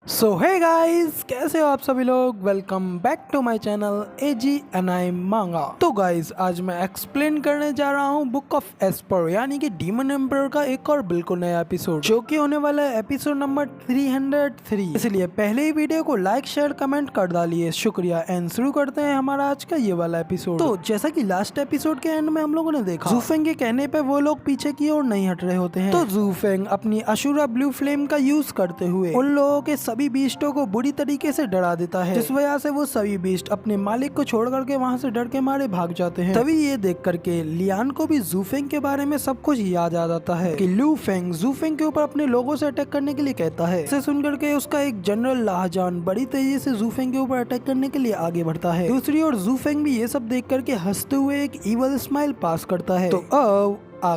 सो hey guys, कैसे हो आप सभी लोग। Welcome back to my channel एजी एनआई मांगा। तो गाइस, आज मैं एक्सप्लेन करने जा रहा हूँ बुक ऑफ एस्पर यानी कि डीमन एम्परर का एक और बिल्कुल नया एपिसोड, जो कि होने वाला है एपिसोड नंबर 303। इसलिए पहले ही वीडियो को लाइक शेयर कमेंट कर डालिए, शुक्रिया। एंड शुरू करते हैं हमारा आज का ये वाला एपिसोड। तो जैसा कि लास्ट एपिसोड के एंड में हम लोगों ने देखा, ज़ूफेंग के कहने पे वो लोग पीछे की ओर नहीं हट रहे होते हैं। तो ज़ूफेंग अपनी अशुरा ब्लू फ्लेम का यूज करते हुए उन लोगों के सभी बीस्टों को बुरी तरीके से डरा देता है, जिस वजह से वो सभी बीस्ट अपने मालिक को छोड़ करके वहाँ से डर के मारे भाग जाते हैं। तभी ये देख करके लियान को भी ज़ूफेंग के बारे में सब कुछ याद आ जाता है कि लू फेंग ज़ूफेंग के ऊपर अपने लोगों से अटैक करने के लिए कहता है। इसे सुनकर के उसका एक जनरल लाहजान बड़ी तेजी से ज़ूफेंग के ऊपर अटैक करने के लिए आगे बढ़ता है। दूसरी ओर ज़ूफेंग भी ये सब देख करके हंसते हुए एक इवल स्माइल पास करता है।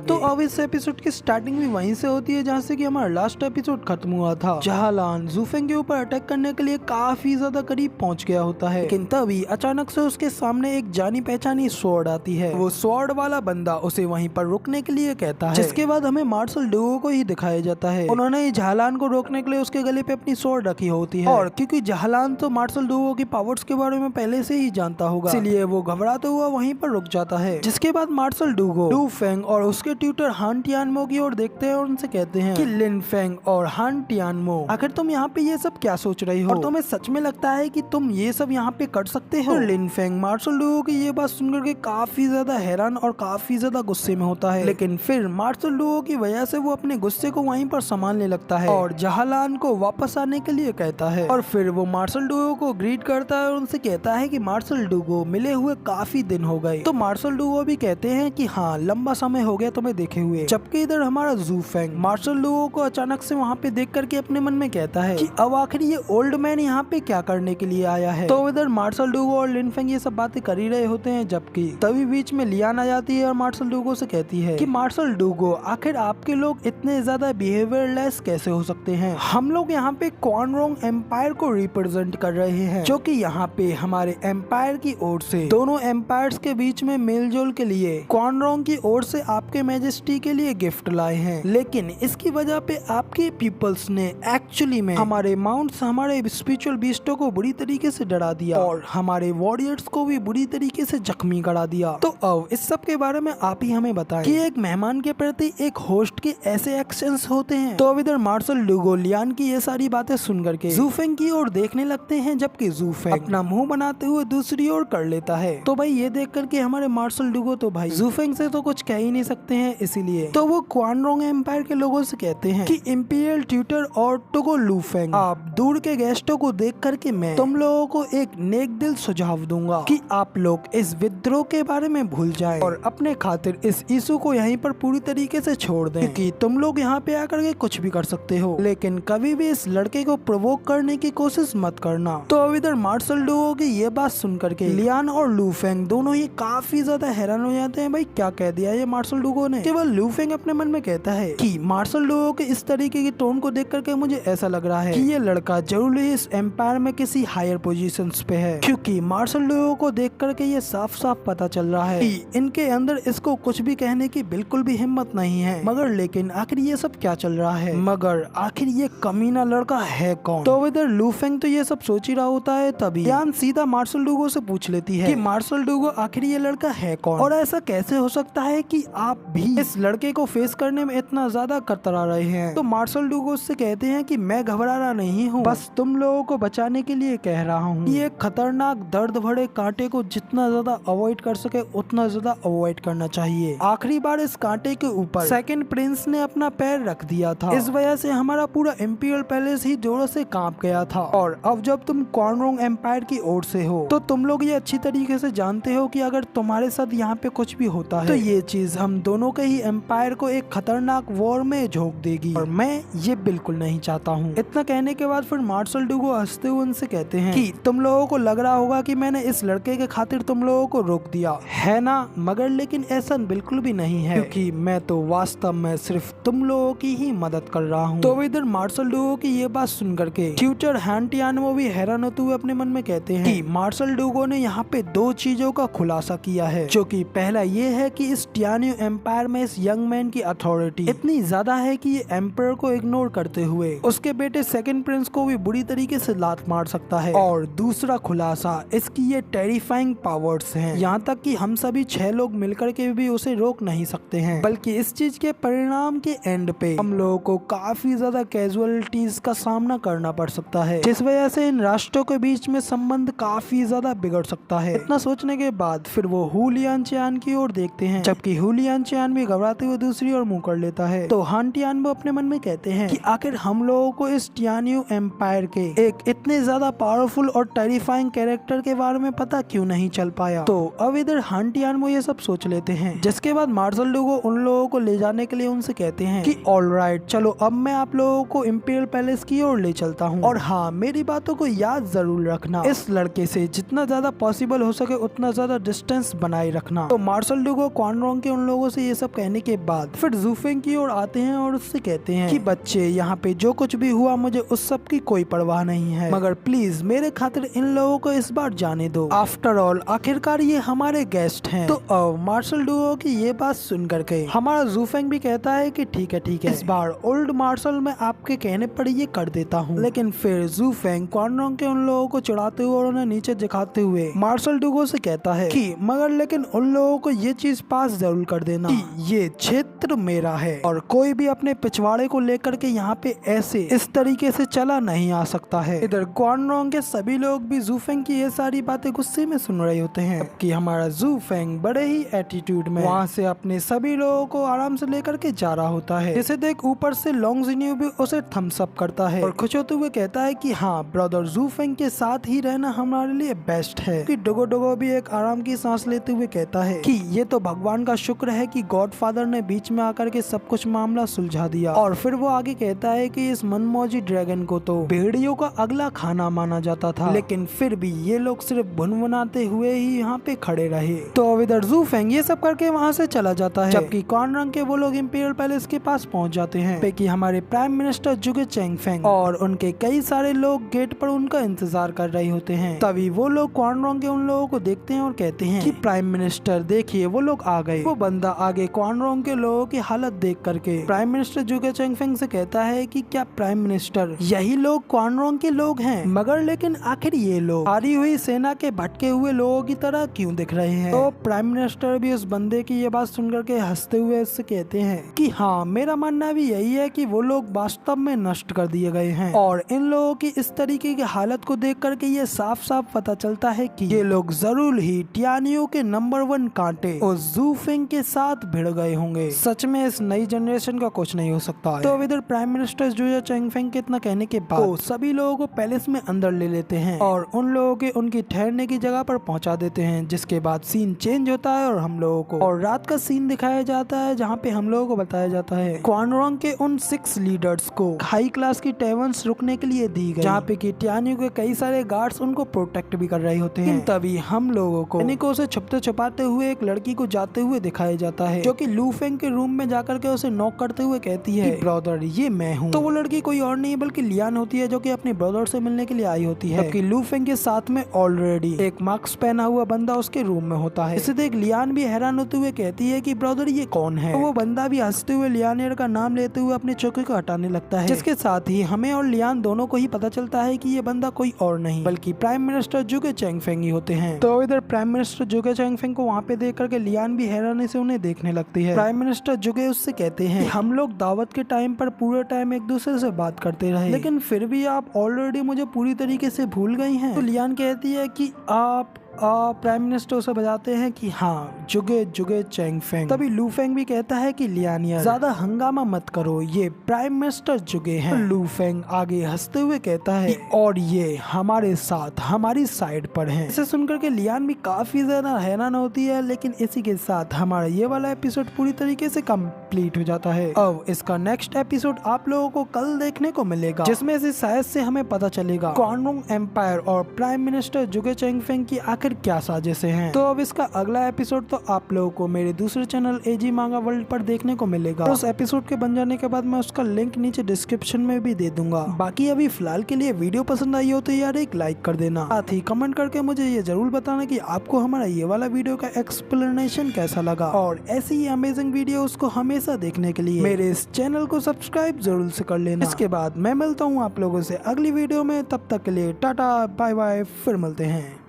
तो अब इस एपिसोड की स्टार्टिंग भी वहीं से होती है जहाँ से कि हमारा लास्ट एपिसोड खत्म हुआ था। जहालान ज़ूफेंग के ऊपर अटैक करने के लिए काफी ज्यादा करीब पहुंच गया होता है, लेकिन तभी अचानक से उसके सामने एक जानी पहचानी स्वॉर्ड आती है। वो स्वॉर्ड वाला बंदा उसे वहीं पर रुकने के लिए कहता है, जिसके बाद हमें मार्शल डुओ को ही दिखाया जाता है। उन्होंने जहालान को रोकने के लिए उसके गले पे अपनी स्वॉर्ड रखी होती है, और क्योंकि जहालान तो मार्शल डुओ की पावर्स के बारे में पहले से ही जानता होगा, इसलिए वो घबराते हुआ वहीं पर रुक जाता है। जिसके बाद मार्शल डुओ लू फेंग और उसके ट्यूटर हान टियानमो की ओर देखते हैं और उनसे कहते हैं कि लिन फेंग और हान टियानमो, आखिर तुम यहाँ पे ये सब क्या सोच रही हो, और तुम्हें सच में लगता है कि तुम ये सब यहाँ पे कर सकते हो। लिन फेंग मार्शल डुओ की ये बात सुनकर के काफी ज्यादा हैरान और काफी ज्यादा गुस्से में होता है, लेकिन फिर मार्शल डुओ की वजह से वो अपने गुस्से को वहीं पर संभालने लगता है और जहालान को वापस आने के लिए कहता है। और फिर वो मार्शल डुओ को ग्रीट करता है और उनसे कहता है कि मार्शल डुओ, मिले हुए काफी दिन हो गए। तो मार्शल डुओ भी कहते हैं कि हाँ, लंबा समय हो गया तुम्हें देखे हुए। जबकि इधर हमारा ज़ूफेंग मार्शल डुओ को अचानक से वहाँ पे देख करके अपने मन में कहता है कि अब आखिर ये ओल्ड मैन यहाँ पे क्या करने के लिए आया है। तो इधर मार्शल डुओ और लिन फेंग ये सब बातें कर ही रहे होते हैं, जबकि तभी बीच में लियान आ जाती है और मार्शल डुओ से कहती है कि मार्शल डुओ, आखिर आपके लोग इतने ज्यादा बिहेवियरलेस कैसे हो सकते हैं। हम लोग यहाँ पे क्वानरोंग एम्पायर को रिप्रेजेंट कर रहे हैं, जो कि यहाँ पे हमारे एम्पायर की ओर से दोनों एम्पायर्स के बीच में मेलजोल के लिए क्वानरोंग की ओर से आपके मैजेस्टी के लिए गिफ्ट लाए हैं, लेकिन इसकी वजह पे आपके पीपल्स ने एक्चुअली में हमारे माउंट्स, हमारे स्पिरिचुअल बीस्टों को बुरी तरीके से डरा दिया और हमारे वॉरियर्स को भी बुरी तरीके से जख्मी करा दिया। तो अब इस सब के बारे में आप ही हमें बताएं कि एक मेहमान के प्रति एक होस्ट के ऐसे एक्शंस होते हैं। तो अब इधर मार्शल डुओ लियान की ये सारी बातें सुन करके ज़ूफेंग की ओर देखने लगते हैं, जबकि ज़ूफेंग अपना मुंह बनाते हुए दूसरी ओर कर लेता है। तो भाई ये देख करके हमारे मार्शल डुओ तो भाई ज़ूफेंग से तो कुछ कह ही नहीं सकते हैं, इसीलिए तो वो क्वानरोंग एम्पायर के लोगों से कहते हैं कि इंपीरियल ट्यूटर और टुगो लू फेंग, आप दूर के गेस्टों को देख करके मैं तुम लोगों को एक नेक दिल सुझाव दूंगा कि आप लोग इस विद्रोह के बारे में भूल जाएं और अपने खातिर इस इशू को यहीं पर पूरी तरीके से छोड़ दें, क्योंकि तुम लोग यहाँ पे आकर के कुछ भी कर सकते हो, लेकिन कभी भी इस लड़के को प्रोवोक करने की कोशिश मत करना। तो अब इधर मार्शल डुओ की ये बात सुन करके लियान और लू फेंग दोनों ही काफी ज्यादा हैरान हो जाते हैं। भाई क्या कह दिया ये मार्शल डुओ ने। केवल लू फेंग अपने मन में कहता है कि मार्शल डुओ के इस तरीके की टोन को देख करके मुझे ऐसा लग रहा है कि ये लड़का जरूर इस एम्पायर में किसी हायर पोजीशंस पे है, क्योंकि मार्शल डुओ को देख करके ये साफ साफ पता चल रहा है कि इनके अंदर इसको कुछ भी कहने की बिल्कुल भी हिम्मत नहीं है। मगर लेकिन आखिर ये सब क्या चल रहा है, मगर आखिर ये कमीना लड़का है कौन। तो इधर लू फेंग तो ये सब सोच ही रहा होता है, तभी यान सीधा मार्शल डुओ से पूछ लेती है कि मार्शल डुओ, आखिर ये लड़का है कौन, और ऐसा कैसे हो सकता है कि आप भी इस लड़के को फेस करने में इतना ज्यादा कतरा रहे हैं। तो मार्शल डुओ से कहते हैं कि मैं घबरा रहा नहीं हूँ, बस तुम लोगों को बचाने के लिए कह रहा हूँ। ये खतरनाक दर्द भरे कांटे को जितना ज्यादा अवॉइड कर सके उतना ज्यादा अवॉइड करना चाहिए। आखिरी बार इस कांटे के ऊपर सेकंड प्रिंस ने अपना पैर रख दिया था, इस वजह से हमारा पूरा इंपीरियल पैलेस ही जोरों से कांप गया था। और अब जब तुम क्वानरोंग एम्पायर की ओर से हो तो तुम लोग ये अच्छी तरीके से जानते हो कि अगर तुम्हारे साथ यहाँ पे कुछ भी होता है तो ये चीज हम दोनों के ही एम्पायर को एक खतरनाक वॉर में झोंक देगी, और मैं ये बिल्कुल नहीं चाहता हूँ। इतना कहने के बाद फिर मार्शल डुओ हंसते हुए उनसे कहते हैं कि तुम लोगों को लग रहा होगा कि मैंने इस लड़के के खातिर तुम लोगों को रोक दिया है ना, मगर लेकिन ऐसा बिल्कुल भी नहीं है, क्योंकि मैं तो वास्तव में सिर्फ तुम लोगों की ही मदद कर रहा हूँ। तो इधर मार्शल डुओ की ये बात सुन करके ट्यूटर हान टियानमो भी हैरान होते हुए अपने मन में कहते हैं कि मार्शल डुओ ने यहाँ पे दो चीजों का खुलासा किया है, जो कि पहला ये है कि इस टियानो एम्पायर में इस यंग मैन की अथॉरिटी इतनी ज्यादा है कि ये एम्पायर को इग्नोर करते हुए उसके बेटे सेकंड प्रिंस को भी बुरी तरीके से लात मार सकता है। और दूसरा खुलासा, इसकी ये टेरिफाइंग पावर्स हैं, यहाँ तक कि हम सभी 6 लोग मिलकर के भी उसे रोक नहीं सकते हैं, बल्कि इस चीज के परिणाम के एंड पे हम लोगों को काफी ज्यादा कैजुअलिटीज का सामना करना पड़ सकता है, जिस वजह से इन राष्ट्रों के बीच में संबंध काफी ज्यादा बिगड़ सकता है। इतना सोचने के बाद फिर वो हू लियांग की ओर देखते हैं, जबकि हू लियांग भी घबराते हुए दूसरी ओर मुंह कर लेता है। तो हान टियानबो अपने मन में कहते हैं कि आखिर हम लोगों को इस टियान्यू एम्पायर के एक इतने ज्यादा पावरफुल और टेरिफाइंग कैरेक्टर के बारे में पता क्यों नहीं चल पाया। तो अब इधर हान टियानबो ये सब सोच लेते हैं, जिसके बाद मार्शल डूगो उन लोगों को ले जाने के लिए उनसे कहते हैं कि ऑलराइट, चलो अब मैं आप लोगों को इंपीरियल पैलेस की ओर ले चलता हूँ, और हाँ, मेरी बातों को याद जरूर रखना, इस लड़के से जितना ज्यादा पॉसिबल हो सके उतना ज्यादा डिस्टेंस बनाए रखना। तो मार्शल डूगो क्वान रोंग के उन लोगों से ये सब कहने के बाद फिर जू फेंग की ओर आते हैं और उससे कहते हैं कि बच्चे, यहाँ पे जो कुछ भी हुआ मुझे उस सब की कोई परवाह नहीं है, मगर प्लीज मेरे खातिर इन लोगों को इस बार जाने दो। आफ्टर ऑल आखिरकार ये हमारे गेस्ट हैं। तो मार्शल डूगो की ये बात सुन करके हमारा जू फेंग भी कहता है कि ठीक है, इस बार ओल्ड मार्शल मैं आपके कहने पर ये कर देता हूँ। लेकिन फिर जू फेंग क्वान रोंग के उन लोगों को चिढ़ाते हुए और उन्हें नीचे दिखाते हुए मार्शल डूगो से कहता है कि मगर लेकिन उन लोगों को ये चीज पास जरूर कर देना कि ये क्षेत्र मेरा है और कोई भी अपने पिछवाड़े को लेकर के यहाँ पे ऐसे इस तरीके से चला नहीं आ सकता है। इधर क्वान रोंग के सभी लोग भी जू फेंग की ये सारी बातें गुस्से में सुन रहे होते हैं कि हमारा जू फेंग बड़े ही एटीट्यूड में वहाँ से अपने सभी लोगों को आराम से लेकर के जा रहा होता है, जिसे देख ऊपर से लोंग जिन्यू भी उसे थम्स अप करता है और खुश होते हुए कहता है कि हाँ ब्रदर, जू फेंग के साथ ही रहना हमारे लिए बेस्ट है। कि डोगो डोगो भी एक आराम की सांस लेते हुए कहता है कि ये तो भगवान का शुक्र है कि गॉडफादर ने बीच में आकर के सब कुछ मामला सुलझा दिया। और फिर वो आगे कहता है कि इस मनमौजी ड्रैगन को तो भेड़ियों का अगला खाना माना जाता था, लेकिन फिर भी ये लोग सिर्फ भुनभुनाते हुए ही यहाँ पे खड़े रहे। तो अब इधर जू फेंग ये सब करके वहाँ से चला जाता है, जबकि क्वान रोंग के वो लोग इंपीरियल पैलेस के पास पहुँच जाते हैं कि हमारे प्राइम मिनिस्टर जुगे चेंगफेंग और उनके कई सारे लोग गेट पर उनका इंतजार कर रहे होते हैं। तभी वो लोग क्वान रोंग के उन लोगों को देखते हैं और कहते हैं कि प्राइम मिनिस्टर देखिए, वो लोग आ गए। वो बंदा आगे क्वान रोंग के लोगों की हालत देख करके प्राइम मिनिस्टर जुगे चेंगफेंग से कहता है कि क्या प्राइम मिनिस्टर यही लोग क्वान रोंग के लोग हैं? मगर लेकिन आखिर ये लोग हारी हुई सेना के भटके हुए लोगों की तरह क्यों दिख रहे हैं? तो प्राइम मिनिस्टर भी उस बंदे की ये बात सुनकर के हंसते हुए उससे कहते हैं कि हाँ, मेरा मानना भी यही है कि वो लोग वास्तव में नष्ट कर दिए गए हैं, और इन लोगों की इस तरीके की हालत को देख करके ये साफ साफ पता चलता है कि ये लोग जरूर ही टियान्यू के नंबर 1 कांटे उस जू फेंग के साथ भिड़ गए होंगे। सच में इस नई जनरेशन का कुछ नहीं हो सकता है। तो इधर प्राइम मिनिस्टर जुगे चेंगफेंग के इतना कहने के बाद वो सभी लोगों को पैलेस में अंदर ले लेते हैं और उन लोगों के उनकी ठहरने की जगह पर पहुंचा देते हैं, जिसके बाद सीन चेंज होता है और हम लोगों को और रात का सीन दिखाया जाता है, जहाँ पे हम लोगों को बताया जाता है क्वान रोंग के उन 6 लीडर्स को हाई क्लास की टेवर्न्स रुकने के लिए दी गई, जहाँ पे कि टियान्यू के कई सारे गार्ड्स उनको प्रोटेक्ट भी कर रहे होते हैं। तभी हम लोगों को इनको से छुपते छुपाते हुए एक लड़की को जाते हुए दिखाया जाता है, जो कि लू फेंग के रूम में जाकर के उसे नॉक करते हुए कहती है ब्रदर, ये मैं हूँ। तो वो लड़की कोई और नहीं बल्कि लियान होती है, जो कि अपने ब्रदर से मिलने के लिए आई होती है, जबकि लू फेंग के साथ में ऑलरेडी एक मास्क पहना हुआ बंदा उसके रूम में होता है। इसे देख लियान भी हैरान होते हुए कहती है कि ब्रदर, ये कौन है? तो वो बंदा भी हंसते हुए लियानियर का नाम लेते हुए अपने चौके को हटाने लगता है, जिसके साथ ही हमें और लियान दोनों को ही पता चलता है कि ये बंदा कोई और नहीं बल्कि प्राइम मिनिस्टर जुगे चेंगफेंग ही होते हैं। तो इधर प्राइम मिनिस्टर जुगे चेंगफेंग को वहाँ पे देख करके लियान भी हैरानी से उन्हें देखने लगती है। प्राइम मिनिस्टर जुगे उससे कहते हैं हम लोग दावत के टाइम पर पूरे टाइम एक दूसरे से बात करते रहे, लेकिन फिर भी आप ऑलरेडी मुझे पूरी तरीके से भूल गई हैं। तो लियान कहती है कि आप प्राइम मिनिस्टर उसे बताते हैं कि हाँ, जुगे जुगे चेंगफेंग। तभी लू फेंग भी कहता है कि लियानियर, ज्यादा हंगामा मत करो, ये प्राइम मिनिस्टर जुगे हैं। लू फेंग आगे हंसते हुए कहता है और ये हमारे साथ हमारी साइड पर हैं। इसे सुनकर के लियान भी काफी ज्यादा हैरान होती है, लेकिन इसी के साथ हमारा ये वाला एपिसोड पूरी तरीके से कंप्लीट हो जाता है। अब इसका नेक्स्ट एपिसोड आप लोगों को कल देखने को मिलेगा, जिसमें से शायद से हमें पता चलेगा क्वान रोंग एम्पायर और प्राइम मिनिस्टर जुगे चेंगफेंग की आखिर आखिर क्या साजिशें हैं। तो अब इसका अगला एपिसोड तो आप लोगों को मेरे दूसरे चैनल एजी मांगा वर्ल्ड पर देखने को मिलेगा। उस एपिसोड के बन जाने के बाद मैं उसका लिंक नीचे डिस्क्रिप्शन में भी दे दूंगा। बाकी अभी फिलहाल के लिए वीडियो पसंद आई हो तो यार एक लाइक कर देना, साथ ही कमेंट करके मुझे ये जरूर बताना कि आपको हमारा ये वाला वीडियो का एक्सप्लेनेशन कैसा लगा। और ऐसी ही अमेजिंग वीडियोस को हमेशा देखने के लिए मेरे इस चैनल को सब्सक्राइब जरूर से कर लेना। इसके बाद मैं मिलता हूँ आप लोगों से अगली वीडियो में, तब तक के लिए टाटा बाय बाय, फिर मिलते हैं।